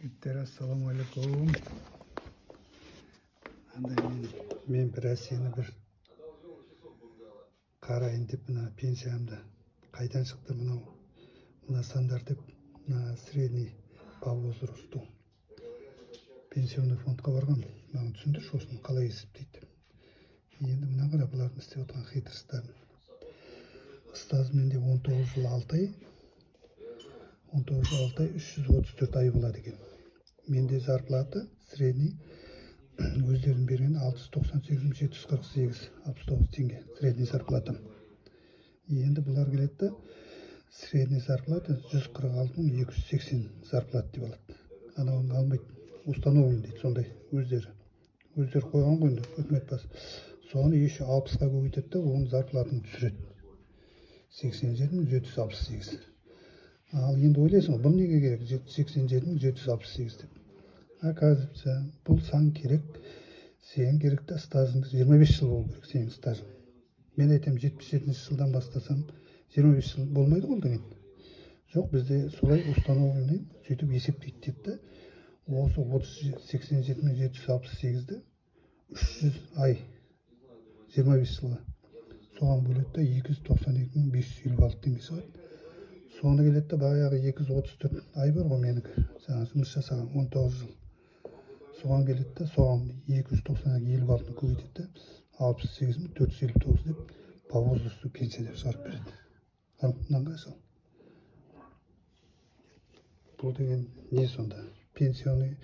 Жігіттер, ассалаумағалейкум. Мен біраз сені бір қарайын деп, мына пенсиямды қайдан шықты мына сандар деп, мына средний по возрасту пенсионный фондқа барған. Маған түсіндірші осыны қалай есептейді. Енді мына қара бұлардың істеп отырған хитрыстарын. Ұстаз менде 19 жыл 6 ай, 19 жыл 6 ай 334 ай болады екен. Менде зарплата средний өздерінің берген 698.748 69 теңге средний зарплатам. Енді бұлар келеді, средний зарплата 146.280 зарплат деп алады. Анауын алмайды, установлен дейді, сондай өздері қойған ғой енді, үкімет бас. Соны еще 60-ға көбейтеді де, оның зарплатын түсіреді. 87.768. Ал енді ойлайсың, бұл неге керек? 87.768 деп. Оказывается, бұл сан керек. Сен керекті стажыңды 25 жыл болу керек, сенің стажың. Мен айтам, 77 жылдан бастасам 25 жыл болмайды ғой деген. Жоқ, бізде солай установленный, сөйтіп есептейді деді. Осы 87.768-ді 300 ай 25 жылға соған бөледі, 292.556 теңге шығады. Соны келеді, баяғы 234 ай бар ғой менікі, жаңа жұмыс жасаған 19 жыл. Соған келеді, соған 290.56-ны көбейтеді, 68.459 деп по возрасту пенсия деп шығарып береді. Қалыптынан қайсал. Бұл деген не сонда? Пенсионный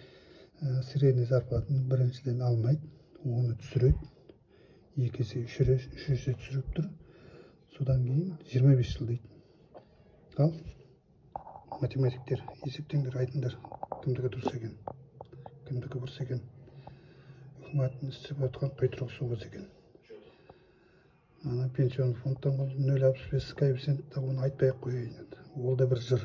средний зарплатаны біріншіден алмайды, оны түсіреді. Екесе үш есе түсіріп тұр. Содан кейін 25 жыл дейді. Ал математиктер есептеңдер, айтыңдар, кімдікі дұрыс екен, кімдікі бұрыс екен. Үкіметтің істеп отқан қитұрық соғыс екен. Ана пенсионный фондтан 0,65 коэффициент, оны айтпай-ақ қояйын. Ол да бір жыр.